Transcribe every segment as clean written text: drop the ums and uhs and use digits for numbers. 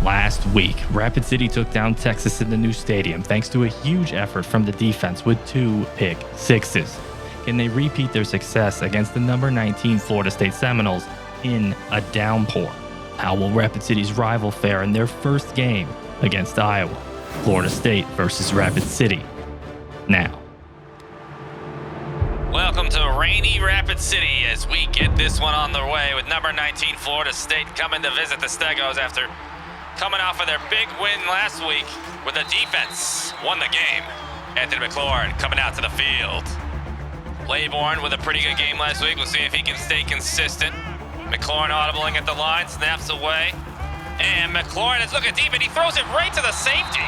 Last week, Rapid City took down Texas in the new stadium thanks to a huge effort from the defense with 2 pick sixes. Can they repeat their success against the number 19 Florida State Seminoles in a downpour? How will Rapid City's rival fare in their first game against Iowa? Florida State versus Rapid City. Now. Welcome to rainy Rapid City as we get this one on the way with number 19 Florida State coming to visit the Stegos after coming off of their big win last week where the defense won the game. Anthony McLaurin coming out to the field. Laybourne with a pretty good game last week. We'll see if he can stay consistent. McLaurin audibling at the line, snaps away. And McLaurin is looking deep and he throws it right to the safety.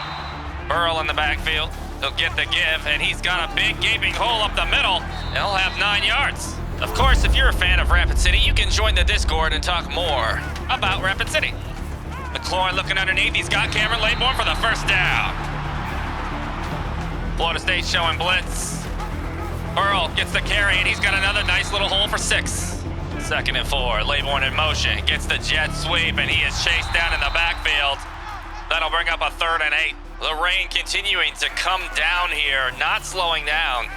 Burrell in the backfield. He'll get the give and he's got a big gaping hole up the middle. He'll have 9 yards. Of course, if you're a fan of Rapid City, you can join the Discord and talk more about Rapid City. McLaurin looking underneath. He's got Cameron Laybourne for the first down. Florida State showing blitz. Burrell gets the carry, and he's got another nice little hole for 6. 2nd and 4. Laybourne in motion. Gets the jet sweep, and he is chased down in the backfield. That'll bring up a 3rd and 8. The rain continuing to come down here, not slowing down.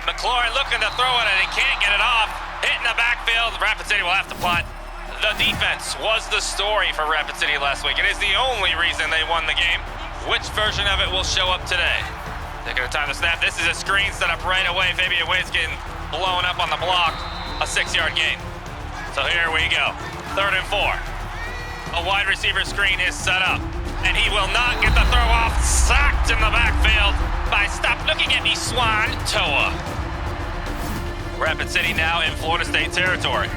McLaurin looking to throw it, and he can't get it off. Hitting the backfield. Rapid City will have to punt. The defense was the story for Rapid City last week. It is the only reason they won the game. Which version of it will show up today? Taking the time to snap. This is a screen set up right away. Fabian Wade's getting blown up on the block. A 6-yard gain. So here we go. 3rd and 4. A wide receiver screen is set up. And he will not get the throw off. Sacked in the backfield by Stop Looking at Me, Swan Toa. Rapid City now in Florida State territory.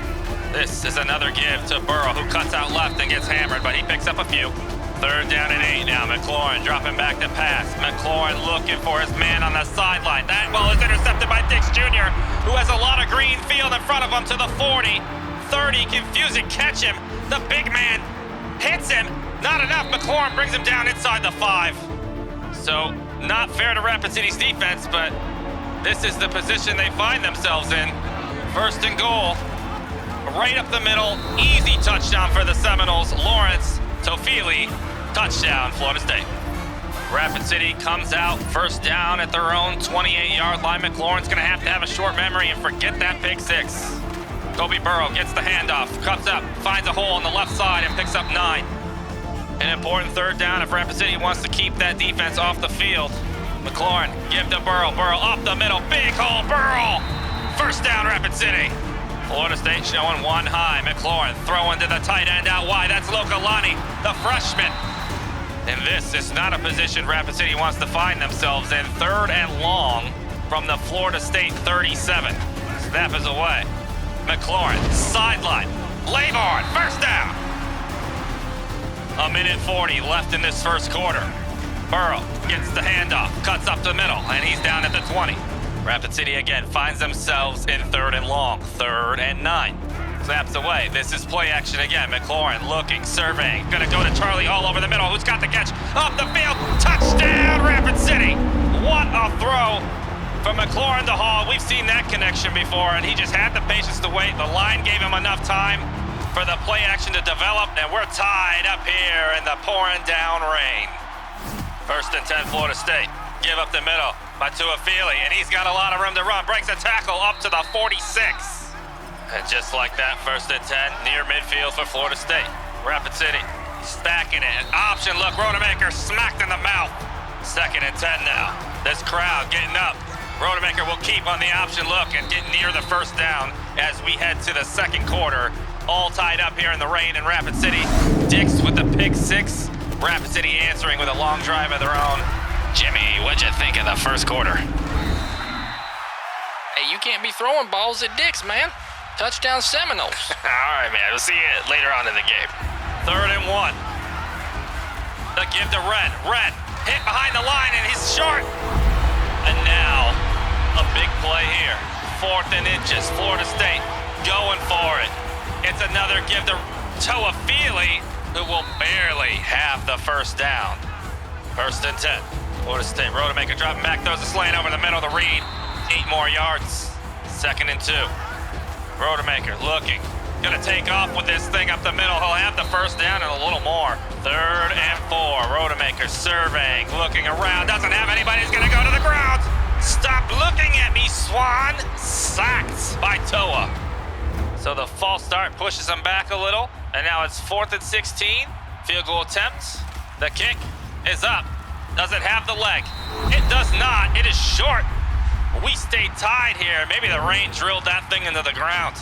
This is another give to Burrow, who cuts out left and gets hammered, but he picks up a few. 3rd down and 8 now. McLaurin dropping back to pass. McLaurin looking for his man on the sideline. That ball is intercepted by Dix Jr., who has a lot of green field in front of him to the 40. 30, confusing catch him. The big man hits him. Not enough. McLaurin brings him down inside the 5. So, not fair to Rapid City's defense, but this is the position they find themselves in. 1st and goal. Right up the middle, easy touchdown for the Seminoles. Lawrence Tofili, touchdown, Florida State. Rapid City comes out, 1st down at their own 28-yard line. McLaurin's gonna have to have a short memory and forget that pick 6. Kobe Burrow gets the handoff, cuts up, finds a hole on the left side and picks up 9. An important 3rd down if Rapid City wants to keep that defense off the field. McLaurin, give to Burrow. Burrow up the middle, big hole, Burrow! 1st down, Rapid City. Florida State showing one high. McLaurin throwing to the tight end out wide. That's Lokalani, the freshman. And this is not a position Rapid City wants to find themselves in. 3rd and long from the Florida State 37. Snap is away. McLaurin, sideline. Laybourne, 1st down. 1:40 left in this 1st quarter. Burrow gets the handoff, cuts up the middle, and he's down at the 20. Rapid City again finds themselves in 3rd and long, 3rd and 9. Snaps away. This is play action again. McLaurin looking, surveying, gonna go to Charlie all over the middle. Who's got the catch? Up the field, touchdown, Rapid City! What a throw from McLaurin to Hall. We've seen that connection before, and he just had the patience to wait. The line gave him enough time for the play action to develop, and we're tied up here in the pouring down rain. 1st and 10, Florida State. Give up the middle by Tuafili, and he's got a lot of room to run. Breaks a tackle up to the 46. And just like that, 1st and 10, near midfield for Florida State. Rapid City stacking it. Option look, Rodemaker smacked in the mouth. 2nd and 10 now. This crowd getting up. Rodemaker will keep on the option look and get near the 1st down as we head to the 2nd quarter. All tied up here in the rain in Rapid City. Dix with the pick 6. Rapid City answering with a long drive of their own. Jimmy, what'd you think of the 1st quarter? Hey, you can't be throwing balls at Dix, man. Touchdown Seminoles. All right, man. We'll see you later on in the game. 3rd and 1. The give to Red. Red hit behind the line, and he's short. And now, a big play here. 4th and inches. Florida State going for it. It's another give to Toafili, who will barely have the 1st down. 1st and 10. Florida State, Rodemaker dropping back, throws a slant over the middle to Reed. 8 more yards. 2nd and 2. Rodemaker looking, Gonna take off with this thing up the middle. He'll have the first down and a little more. 3rd and 4. Rodemaker surveying, looking around. Doesn't have anybody. He's gonna go to the ground. Stop looking at me, Swan. Sacked by Toa. So the false start pushes him back a little. And now it's 4th and 16. Field goal attempt. The kick is up. Does it have the leg? It does not. It is short. We stayed tied here. Maybe the rain drilled that thing into the ground.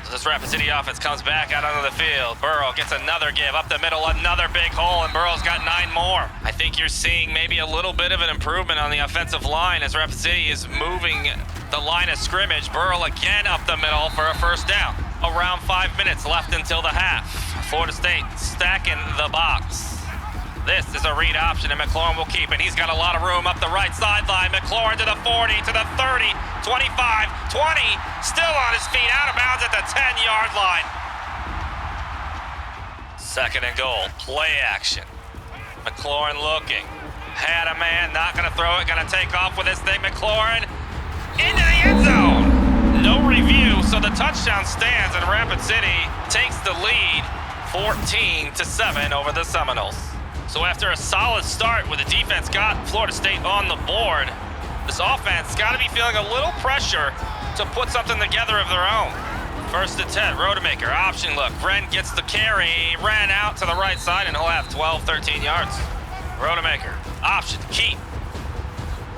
So this Rapid City offense comes back out onto the field. Burrow gets another give up the middle, another big hole, and Burrow's got 9 more. I think you're seeing maybe a little bit of an improvement on the offensive line as Rapid City is moving the line of scrimmage. Burrow again up the middle for a first down. Around 5 minutes left until the half. Florida State stacking the box. This is a read option, and McLaurin will keep it. He's got a lot of room up the right sideline. McLaurin to the 40, to the 30, 25, 20. Still on his feet, out of bounds at the 10-yard line. 2nd and goal, play action. McLaurin looking. Had a man, not gonna throw it, gonna take off with this thing. McLaurin into the end zone. No review, so the touchdown stands, and Rapid City takes the lead 14-7 over the Seminoles. So after a solid start where the defense got Florida State on the board, this offense got to be feeling a little pressure to put something together of their own. 1st and 10, Rodemaker, option look. Wren gets the carry, ran out to the right side, and he'll have 12, 13 yards. Rodemaker, option, keep.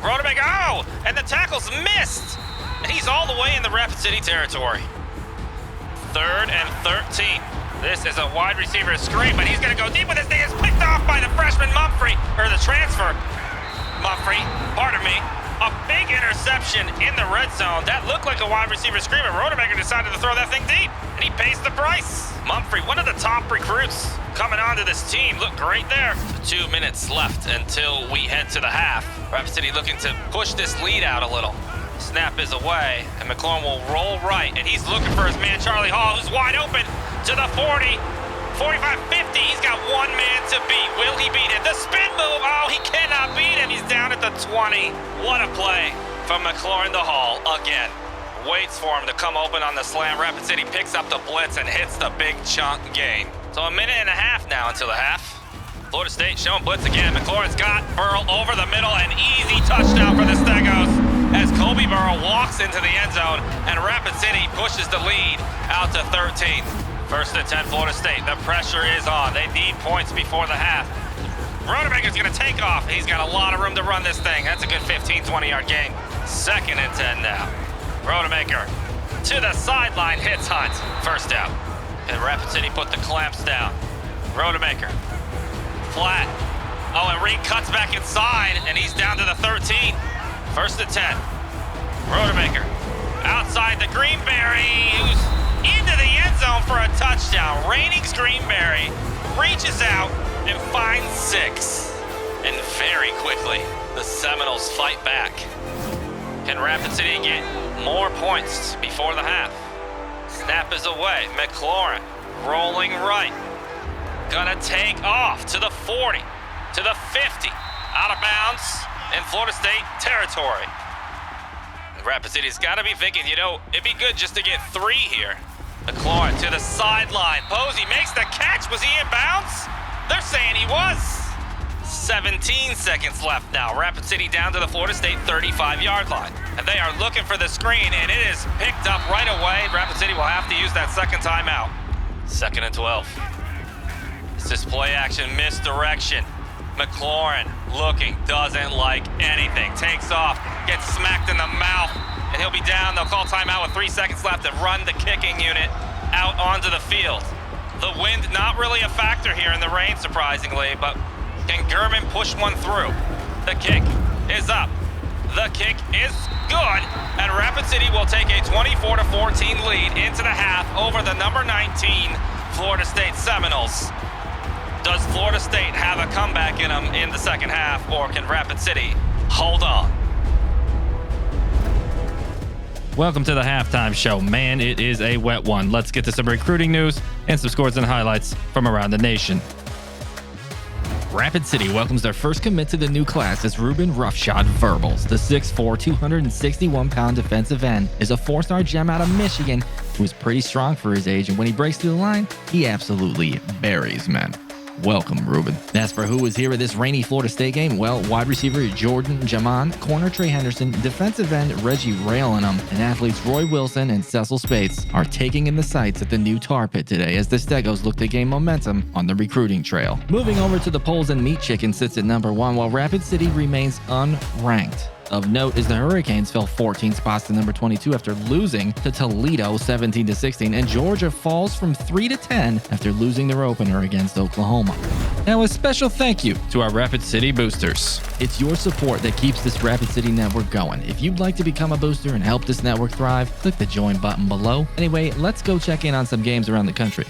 Rodemaker, oh, and the tackle's missed. And he's all the way in the Rapid City territory. 3rd and 13. This is a wide receiver screen, but he's gonna go deep with this thing. It's picked off by the freshman Mumphrey, or the transfer Mumphrey, pardon me. A big interception in the red zone. That looked like a wide receiver screen, but Rodemaker decided to throw that thing deep, and he pays the price. Mumphrey, one of the top recruits coming onto this team, looked great there. 2 minutes left until we head to the half. Rapid City looking to push this lead out a little. Snap is away, and McLaurin will roll right, and he's looking for his man, Charlie Hall, who's wide open to the 40, 45, 50. He's got one man to beat. Will he beat it? The spin move, oh, he cannot beat him. He's down at the 20. What a play from McLaurin to Hall again. Waits for him to come open on the slam. Rapid City picks up the blitz and hits the big chunk gain. So a minute and a half now until the half. Florida State showing blitz again. McLaurin's got Burrow over the middle, an easy touchdown for the Stegos as Kobe Burrow walks into the end zone, and Rapid City pushes the lead out to 13. 1st and 10, Florida State. The pressure is on. They need points before the half. Rodemaker's gonna take off. He's got a lot of room to run this thing. That's a good 15, 20-yard gain. 2nd and 10 now. Rodemaker to the sideline, hits Hunt. First down. And Rapid City put the clamps down. Rodemaker, flat. Oh, and Reed cuts back inside, and he's down to the 13. 1st and 10. Rodemaker outside the Greenberry, who's into the end zone for a touchdown. Rainings Greenberry reaches out and finds 6. And very quickly, the Seminoles fight back. Can Rapid City get more points before the half? Snap is away. McLaurin rolling right. Gonna take off to the 40, to the 50. Out of bounds in Florida State territory. Rapid City's got to be thinking, you know, it'd be good just to get 3 here. McLaurin to the sideline. Posey makes the catch. Was he in bounds? They're saying he was. 17 seconds left now. Rapid City down to the Florida State 35-yard line. And they are looking for the screen, and it is picked up right away. Rapid City will have to use that second timeout. 2nd and 12. It's just play action, misdirection. McLaurin looking, doesn't like anything. Takes off, gets smacked in the mouth, and he'll be down. They'll call timeout with 3 seconds left and run the kicking unit out onto the field. The wind not really a factor here in the rain, surprisingly, but can Gurman push one through? The kick is up. The kick is good, and Rapid City will take a 24-14 lead into the half over the number 19 Florida State Seminoles. Does Florida State have a comeback in them in the second half, or can Rapid City hold on? Welcome to the halftime show. Man, it is a wet one. Let's get to some recruiting news and some scores and highlights from around the nation. Rapid City welcomes their first commit to the new class as Ruben Roughshot Verbals. The 6'4", 261-pound defensive end is a 4-star gem out of Michigan who is pretty strong for his age, and when he breaks through the line, he absolutely buries men. Welcome, Ruben. As for who is here at this rainy Florida State game, well, wide receiver Jordan Jamon, corner Trey Henderson, defensive end Reggie Railinham, and athletes Roy Wilson and Cecil Spates are taking in the sights at the new tar pit today as the Stegos look to gain momentum on the recruiting trail. Moving over to the polls, and Meat Chicken sits at number 1, while Rapid City remains unranked. Of note is the Hurricanes fell 14 spots to number 22 after losing to Toledo 17-16, and Georgia falls from 3 to 10 after losing their opener against Oklahoma. Now, a special thank you to our Rapid City boosters. It's your support that keeps this Rapid City network going. If you'd like to become a booster and help this network thrive, click the join button below. Anyway, let's go check in on some games around the country.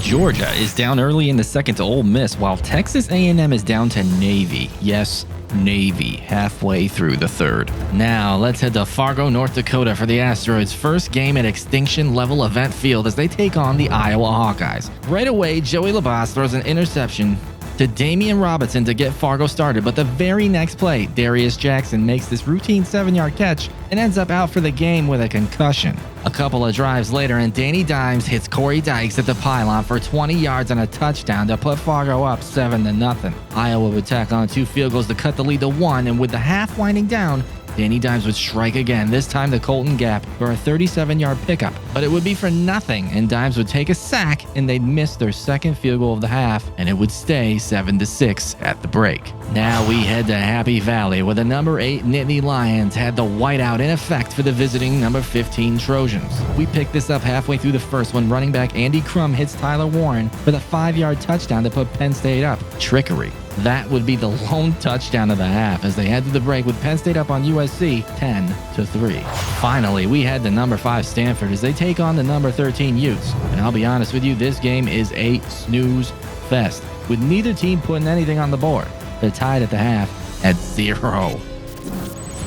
Georgia is down early in the second to Ole Miss, while Texas A&M is down to Navy. Yes, Navy, halfway through the third. Now, let's head to Fargo, North Dakota for the Asteroids' first game at Extinction Level Event Field as they take on the Iowa Hawkeyes. Right away, Joey Labas throws an interception to Damian Robinson to get Fargo started, but the very next play, Darius Jackson makes this routine 7-yard catch and ends up out for the game with a concussion. A couple of drives later, and Danny Dimes hits Corey Dykes at the pylon for 20 yards and a touchdown to put Fargo up 7-0. Iowa would tack on 2 field goals to cut the lead to 1, and with the half winding down, Danny Dimes would strike again, this time to Colton Gap for a 37-yard pickup. But it would be for nothing, and Dimes would take a sack, and they'd miss their second field goal of the half, and it would stay 7-6 at the break. Now we head to Happy Valley, where the number 8 Nittany Lions had the whiteout in effect for the visiting number 15 Trojans. We picked this up halfway through the first when running back Andy Crum hits Tyler Warren for the 5-yard touchdown to put Penn State up. Trickery. That would be the lone touchdown of the half as they head to the break with Penn State up on USC 10-3. Finally, we head to number 5 Stanford as they take on the number 13 Utes. And I'll be honest with you, this game is a snooze fest, with neither team putting anything on the board. They're tied at the half at 0.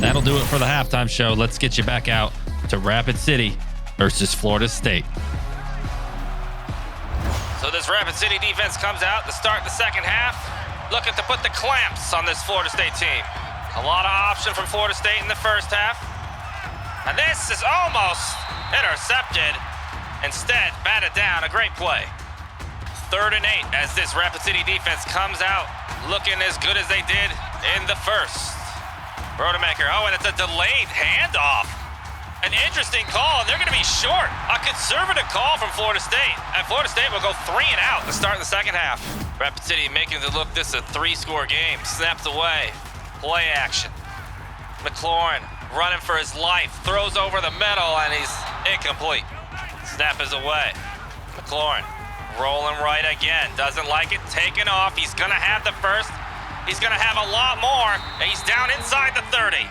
That'll do it for the halftime show. Let's get you back out to Rapid City versus Florida State. So this Rapid City defense comes out to start the second half, looking to put the clamps on this Florida State team. A lot of option from Florida State in the first half. And this is almost intercepted. Instead, batted down. A great play. 3rd and 8 as this Rapid City defense comes out looking as good as they did in the first. Rodemaker, and it's a delayed handoff. An interesting call, and they're going to be short. A conservative call from Florida State, and Florida State will go 3 and out to start the second half. Rapid City making it look this a 3-score game. Snapped away. Play action. McLaurin running for his life. Throws over the middle, and he's incomplete. Snap is away. McLaurin rolling right again. Doesn't like it. Taking off. He's going to have the first. He's going to have a lot more, and he's down inside the 30.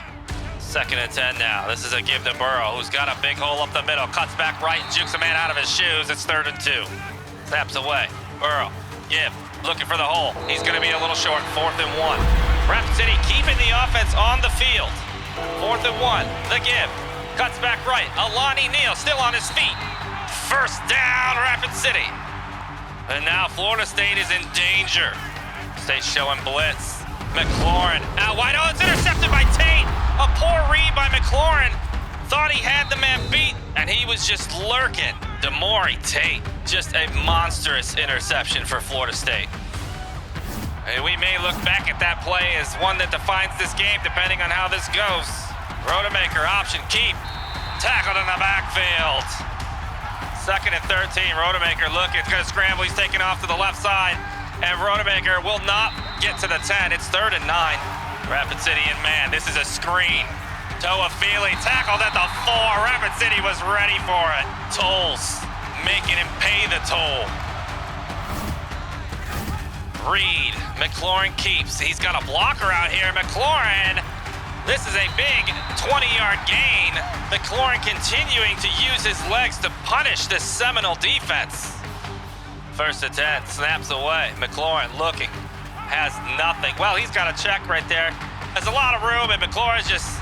2nd and 10 now. This is a give to Burrow, who's got a big hole up the middle. Cuts back right and jukes a man out of his shoes. It's 3rd and 2. Snaps away. Burrow. Give. Looking for the hole. He's going to be a little short. 4th and 1. Rapid City keeping the offense on the field. 4th and 1. The give. Cuts back right. Alani Neal still on his feet. First down, Rapid City. And now Florida State is in danger. State showing blitz. McLaurin out wide. Oh, it's intercepted by Tate. A poor read by McLaurin. Thought he had the man beat, and he was just lurking. Demore Tate, just a monstrous interception for Florida State. And we may look back at that play as one that defines this game, depending on how this goes. Rodemaker, option, keep. Tackled in the backfield. 2nd and 13, Rodemaker looking, it's gonna scramble, he's taking off to the left side, and Rodemaker will not get to the 10. It's 3rd and 9. Rapid City in man, this is a screen. Toa Feely tackled at the 4. Rapid City was ready for it. Tolls making him pay the toll. Reed, McLaurin keeps. He's got a blocker out here. McLaurin, this is a big 20-yard gain. McLaurin continuing to use his legs to punish this Seminole defense. 1st and 10, snaps away. McLaurin looking, has nothing. Well, he's got a check right there. There's a lot of room, and McLaurin's just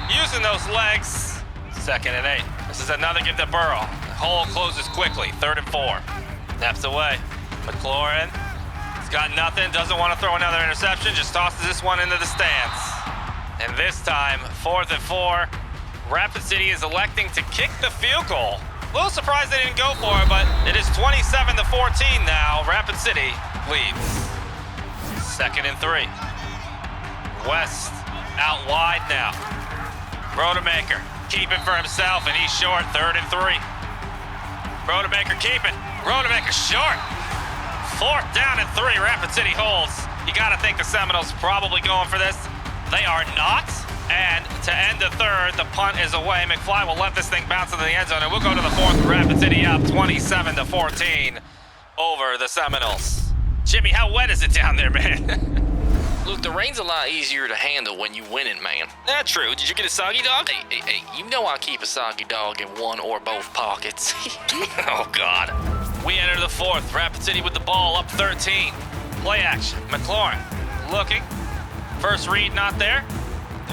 using those legs. 2nd and 8. This is another give to Burrow. The hole closes quickly. 3rd and 4. Snaps away. McLaurin, he's got nothing. Doesn't want to throw another interception. Just tosses this one into the stands. And this time, 4th and 4. Rapid City is electing to kick the field goal. A little surprised they didn't go for it, but it is 27-14 now. Rapid City leads. 2nd and 3. West out wide now. Rodemaker keeping for himself, and he's short. 3rd and 3. Rodemaker keeping. Rodemaker short. 4th down and 3. Rapid City holds. You got to think the Seminoles probably going for this. They are not. And to end the 3rd, the punt is away. McFly will let this thing bounce into the end zone, and we'll go to the 4th. Rapid City up 27-14 over the Seminoles. Jimmy, how wet is it down there, man? Look, the rain's a lot easier to handle when you winning, man. That's true. Did you get a soggy dog? Hey, you know I keep a soggy dog in one or both pockets. Oh, God. We enter the 4th. Rapid City with the ball up 13. Play action. McLaurin looking. First read not there.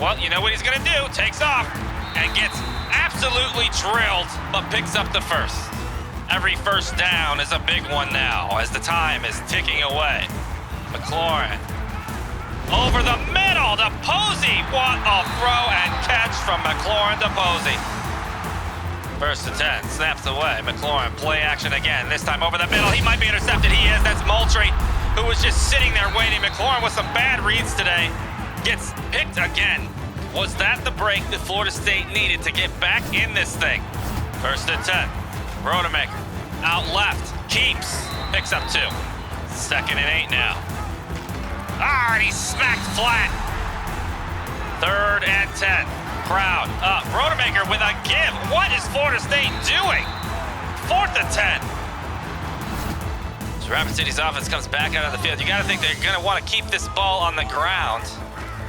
Well, you know what he's going to do. Takes off and gets absolutely drilled, but picks up the first. Every first down is a big one now as the time is ticking away. McLaurin over the middle to Posey. What a throw and catch from McLaurin to Posey. 1st and 10, snaps away. McLaurin, play action again. This time over the middle. He might be intercepted. He is. That's Moultrie, who was just sitting there waiting. McLaurin with some bad reads today gets picked again. Was that the break that Florida State needed to get back in this thing? 1st and 10. Rodemaker out left. Keeps. Picks up 2. 2nd and 8 now. And he's smacked flat. 3rd and 10. Crowd up. Rodemaker with a give. What is Florida State doing? 4th and 10. So Rapid City's offense comes back out on the field. You got to think they're going to want to keep this ball on the ground.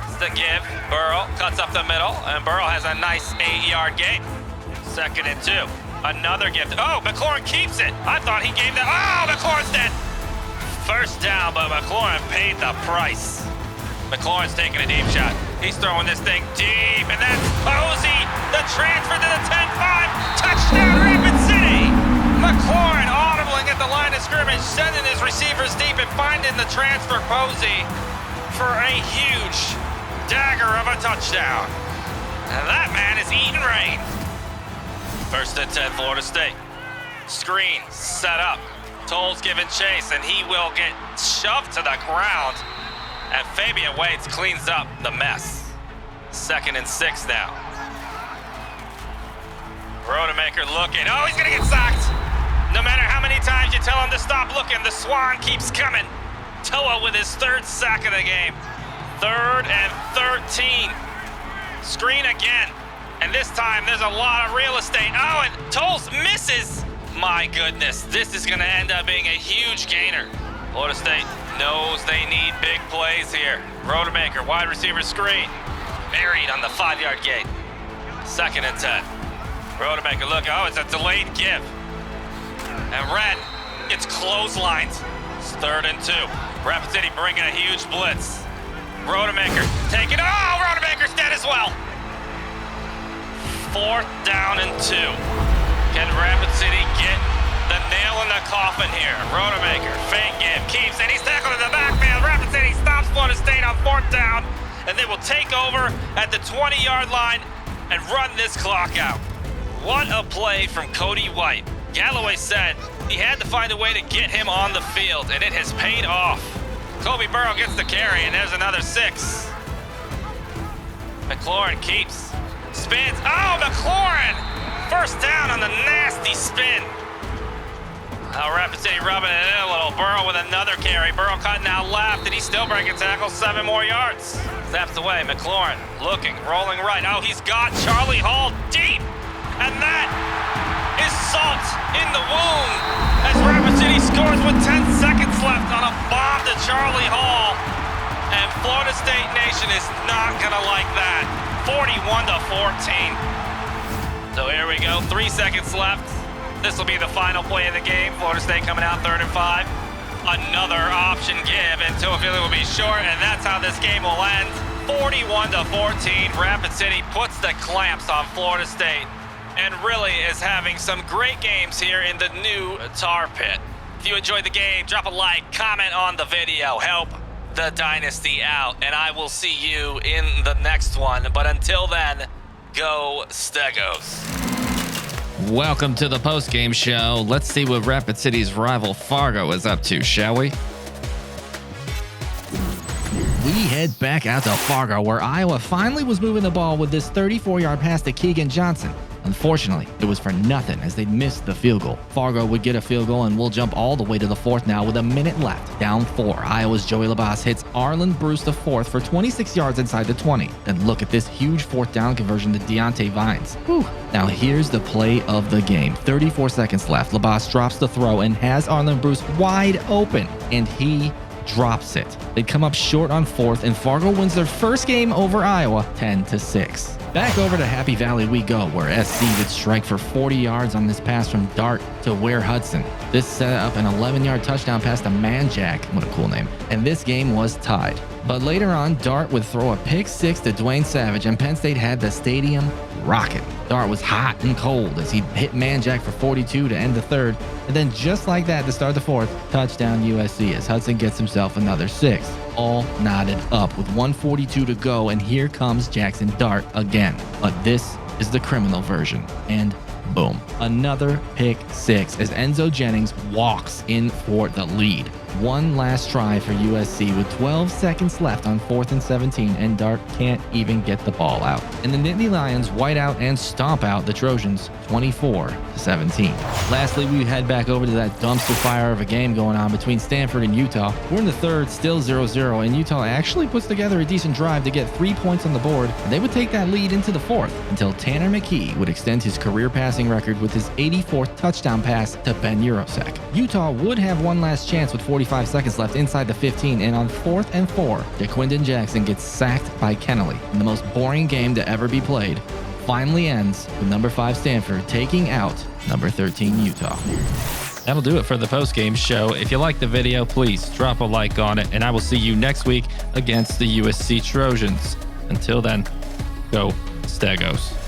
It's the give. Burrow cuts up the middle, and Burrow has a nice 8-yard gain. 2nd and 2. Another gift. Oh, McLaurin keeps it. I thought he gave that. Oh, McLaurin's dead. 1st down, but McLaurin paid the price. McLaurin's taking a deep shot. He's throwing this thing deep, and that's Posey. The transfer to the 10-5. Touchdown, Rapid City. McLaurin audibling at the line of scrimmage, sending his receivers deep and finding the transfer Posey for a huge dagger of a touchdown. And that man is eating rain. 1st and 10, Florida State. Screen set up. Toll's giving chase, and he will get shoved to the ground. And Fabian Waits cleans up the mess. 2nd and 6 now. Rodemaker looking. Oh, he's going to get sacked. No matter how many times you tell him to stop looking, the Swan keeps coming. Toa with his 3rd sack of the game. 3rd and 13. Screen again. And this time, there's a lot of real estate. Oh, and Tolles misses. My goodness, this is going to end up being a huge gainer. Florida State knows they need big plays here. Rodemaker, wide receiver screen. Buried on the 5-yard gate. 2nd and 10. Rodemaker, look, oh, it's a delayed give. And Red gets clotheslined. It's 3rd and 2. Rapid City bringing a huge blitz. Rodemaker taking, oh, Rodemaker's dead as well. 4th down and 2. Can Rapid City get the nail in the coffin here? Rodemaker, fake give, keeps, and he's tackled in the backfield. Rapid City stops Florida State on 4th down, and they will take over at the 20-yard line and run this clock out. What a play from Cody White. Galloway said he had to find a way to get him on the field, and it has paid off. Kobe Burrow gets the carry, and there's another 6. McLaurin keeps, spins. Oh, McLaurin! 1st down on the nasty spin. Now Rapid City rubbing it in a little. Burrow with another carry. Burrow cutting out left, and he's still breaking tackles. 7 more yards. Snaps away. McLaurin looking, rolling right. Oh, he's got Charlie Hall deep. And that is salt in the wound as Rapid City scores with 10 seconds left on a bomb to Charlie Hall. And Florida State Nation is not going to like that. 41-14. So here we go. 3 seconds left. This will be the final play of the game. Florida State coming out 3rd and 5. Another option give, and Toafili will be short, and that's how this game will end. 41-14. Rapid City puts the clamps on Florida State and really is having some great games here in the new Tar Pit. If you enjoyed the game, drop a like, comment on the video, help the Dynasty out, and I will see you in the next one. But until then, Go Stegos. Welcome to the Postgame Show. Let's see what Rapid City's rival Fargo is up to, shall we? We head back out to Fargo, where Iowa finally was moving the ball with this 34-yard pass to Keegan Johnson. Unfortunately, it was for nothing as they missed the field goal. Fargo would get a field goal, and we'll jump all the way to the fourth now with a minute left. Down 4, Iowa's Joey Labas hits Arlen Bruce the fourth for 26 yards inside the 20. Then look at this huge fourth down conversion to Deontay Vines. Whew. Now here's the play of the game. 34 seconds left. Labas drops the throw and has Arlen Bruce wide open, and he drops it. They come up short on fourth, and Fargo wins their first game over Iowa 10-6. Back over to Happy Valley we go, where SC would strike for 40 yards on this pass from Dart to Ware Hudson. This set up an 11-yard touchdown pass to Manjack, what a cool name, and this game was tied. But later on, Dart would throw a pick six to Dwayne Savage, and Penn State had the stadium rocking. Dart was hot and cold as he hit Manjack for 42 to end the third, and then just like that to start the fourth, touchdown USC as Hudson gets himself another 6. All knotted up with 1:42 to go, and here comes Jackson Dart again. But this is the criminal version, and boom, another pick six as Enzo Jennings walks in for the lead. One last try for USC with 12 seconds left on 4th and 17, and Dart can't even get the ball out. And the Nittany Lions white out and stomp out the Trojans 24-17. Lastly, we head back over to that dumpster fire of a game going on between Stanford and Utah. We're in the third, still 0-0, and Utah actually puts together a decent drive to get 3 points on the board, and they would take that lead into the fourth until Tanner McKee would extend his career passing record with his 84th touchdown pass to Ben Urosek. Utah would have one last chance with 45 seconds left inside the 15, and on 4th and 4, DeQuindon Jackson gets sacked by Kennelly. And the most boring game to ever be played finally ends with number 5 Stanford taking out number 13 Utah. That'll do it for the postgame show. If you like the video, please drop a like on it, and I will see you next week against the USC Trojans. Until then, go Stegos.